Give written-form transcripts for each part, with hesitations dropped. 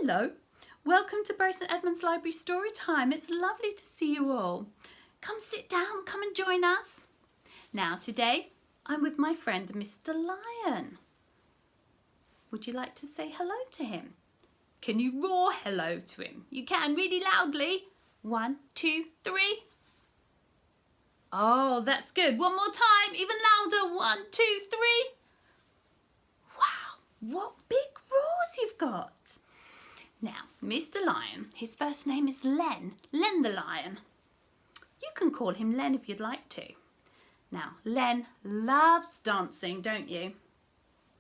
Hello, welcome to Bury St Edmunds Library Story Time. It's lovely to see you all. Come sit down, come and join us. Now today I'm with my friend Mr Lion. Would you like to say hello to him? Can you roar hello to him? You can, really loudly. 1, 2, 3. Oh, that's good. One more time, even louder. 1, 2, 3. Wow, what big roars you've got. Now, Mr Lion, his first name is Len. Len the Lion. You can call him Len if you'd like to. Now, Len loves dancing, don't you?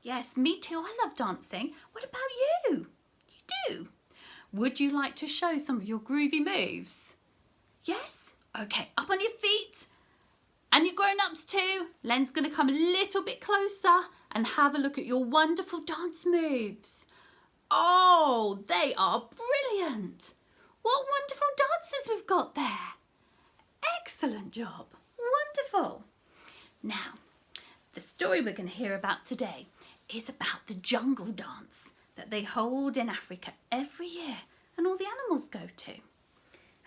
Yes, me too. I love dancing. What about you? You do? Would you like to show some of your groovy moves? Yes? Okay, up on your feet. And your grown-ups too. Len's going to come a little bit closer and have a look at your wonderful dance moves. Oh, they are brilliant. What wonderful dancers we've got there. Excellent job. Wonderful. Now, the story we're going to hear about today is about the jungle dance that they hold in Africa every year and all the animals go to.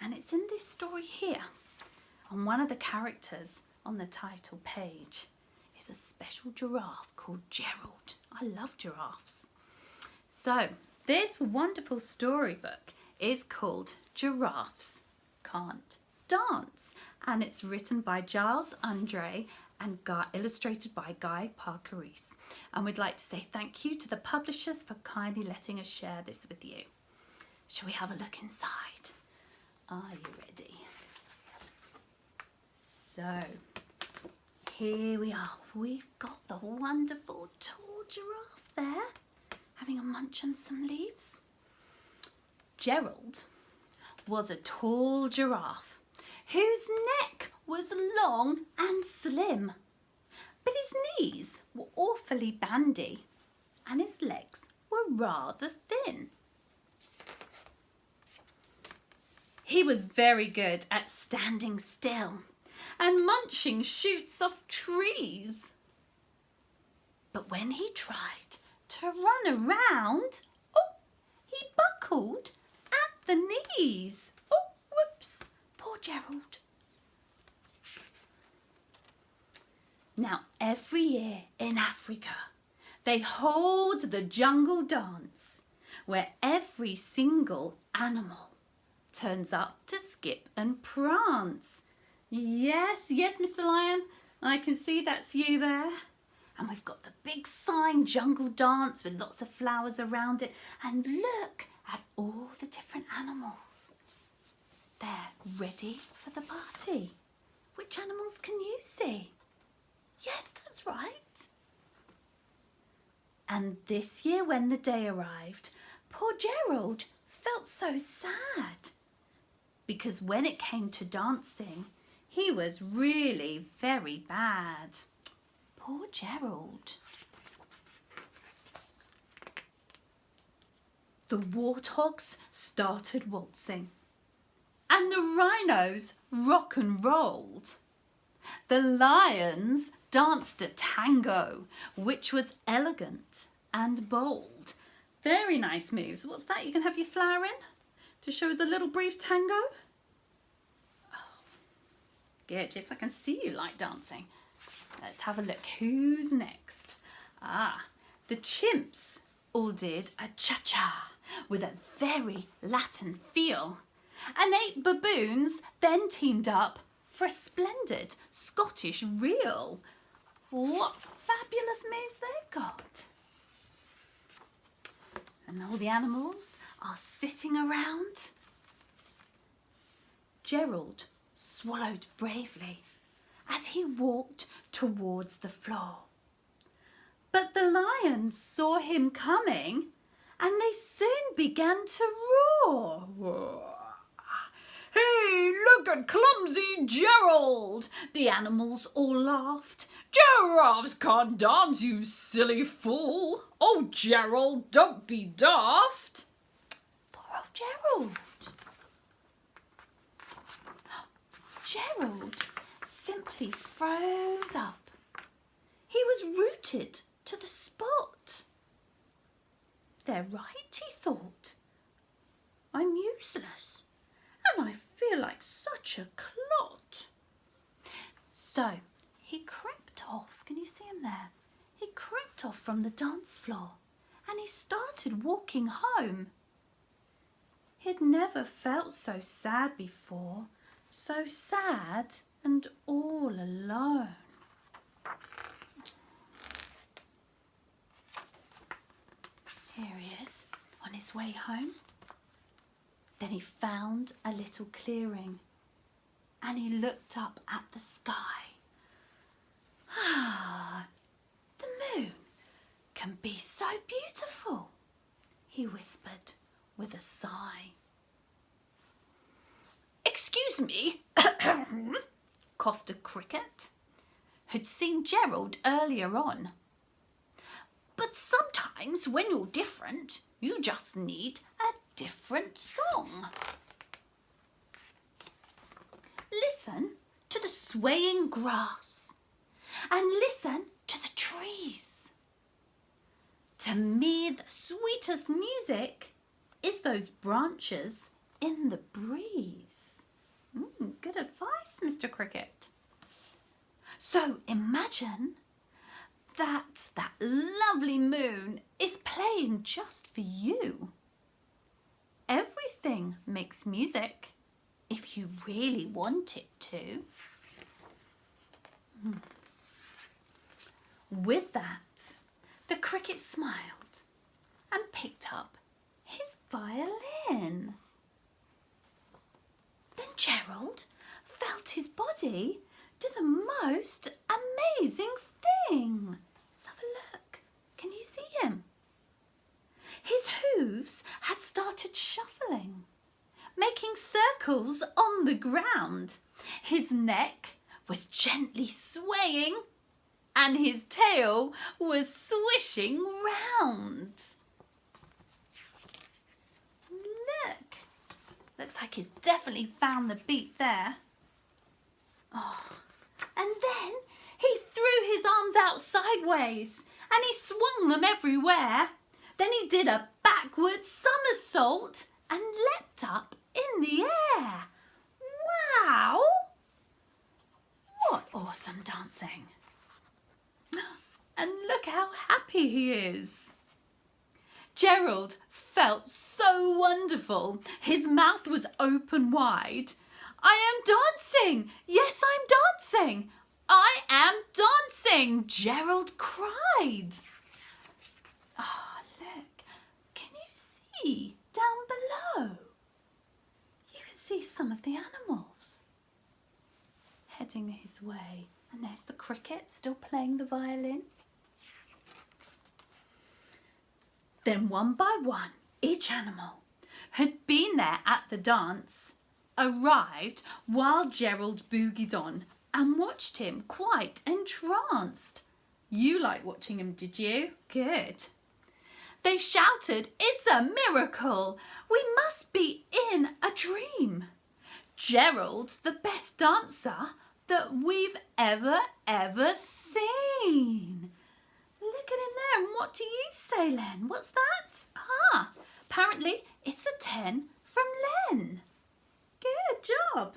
And it's in this story here. And one of the characters on the title page is a special giraffe called Gerald. I love giraffes. So this wonderful storybook is called Giraffes Can't Dance, and it's written by Giles Andreae and illustrated by Guy Parker-Rees. And we'd like to say thank you to the publishers for kindly letting us share this with you. Shall we have a look inside? Are you ready? So here we are. We've got the wonderful tall giraffe there, having a munch on some leaves. Gerald was a tall giraffe whose neck was long and slim, but his knees were awfully bandy and his legs were rather thin. He was very good at standing still and munching shoots off trees. But when he tried to run around, oh, he buckled at the knees. Oh, whoops, poor Gerald. Now, every year in Africa, they hold the jungle dance where every single animal turns up to skip and prance. Yes, yes, Mr Lion, I can see that's you there. And we've got the big sign, Jungle Dance, with lots of flowers around it. And look at all the different animals. They're ready for the party. Which animals can you see? Yes, that's right. And this year when the day arrived, poor Gerald felt so sad. Because when it came to dancing, he was really very bad. Poor Gerald. The warthogs started waltzing and the rhinos rock and rolled. The lions danced a tango, which was elegant and bold. Very nice moves. What's that? You can have your flower in to show us a little brief tango? Oh, good. Yes, I can see you like dancing. Let's have a look. Who's next? Ah, the chimps all did a cha-cha with a very Latin feel. And 8 baboons then teamed up for a splendid Scottish reel. What fabulous moves they've got. And all the animals are sitting around. Gerald swallowed bravely as he walked towards the floor. But the lions saw him coming and they soon began to roar. Hey, look at clumsy Gerald! The animals all laughed. Giraffes can't dance, you silly fool. Oh, Gerald, don't be daft. Poor old Gerald. Gerald simply froze up. He was rooted to the spot. They're right, he thought. I'm useless, and I feel like such a clot. So he crept off. Can you see him there? He crept off from the dance floor and he started walking home. He'd never felt so sad before, so sad and all alone. Here he is on his way home. Then he found a little clearing and he looked up at the sky. Ah, the moon can be so beautiful, he whispered with a sigh. Excuse me, coughed a cricket, who'd seen Gerald earlier on. But sometimes when you're different, you just need a different song. Listen to the swaying grass and listen to the trees. To me, the sweetest music is those branches in the breeze. Good advice, Mr. Cricket. So imagine that lovely moon is playing just for you. Everything makes music if you really want it to. With that, the cricket smiled and picked up his violin. Then Gerald felt his body do the most amazing thing. Let's have a look. Can you see him? His hooves had started shuffling, making circles on the ground. His neck was gently swaying and his tail was swishing round. Look, looks like he's definitely found the beat there. Oh, and then he threw his arms out sideways and he swung them everywhere. Then he did a backward somersault and leapt up in the air. Wow! What awesome dancing. And look how happy he is. Gerald felt so wonderful. His mouth was open wide. I am dancing. Yes, I'm dancing. I am dancing, Gerald cried. Oh, look. Can you see down below? You can see some of the animals heading his way. And there's the cricket still playing the violin. Then one by one, each animal who'd been there at the dance arrived while Gerald boogied on and watched him quite entranced. You liked watching him, did you? Good. They shouted, "It's a miracle! We must be in a dream. Gerald's the best dancer that we've ever seen." Look at him there. And what do you say, Len? What's that? Ah, apparently it's a 10 from Len. Good job.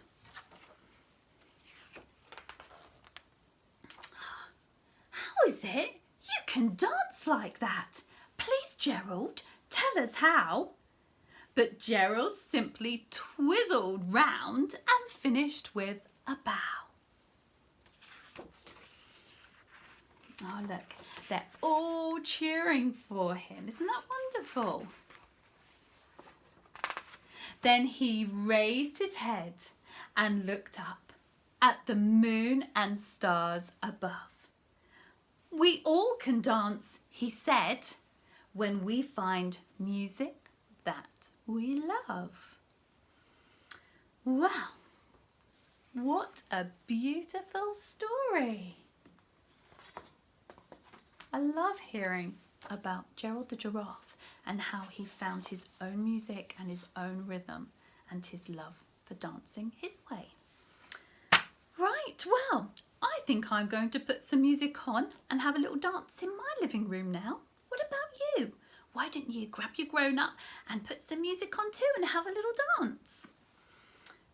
How is it you can dance like that? Please, Gerald, tell us how. But Gerald simply twizzled round and finished with a bow. Oh, look, they're all cheering for him. Isn't that wonderful? Then he raised his head and looked up at the moon and stars above. We all can dance, he said, when we find music that we love. Wow, what a beautiful story. I love hearing about Gerald the giraffe and how he found his own music and his own rhythm and his love for dancing his way. Right, well, I think I'm going to put some music on and have a little dance in my living room now. What about you? why don't you grab your grown-up and put some music on too and have a little dance?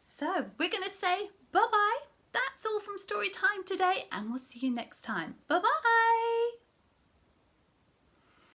So we're going to say bye-bye. That's all from story time today, and we'll see you next time. Bye-bye.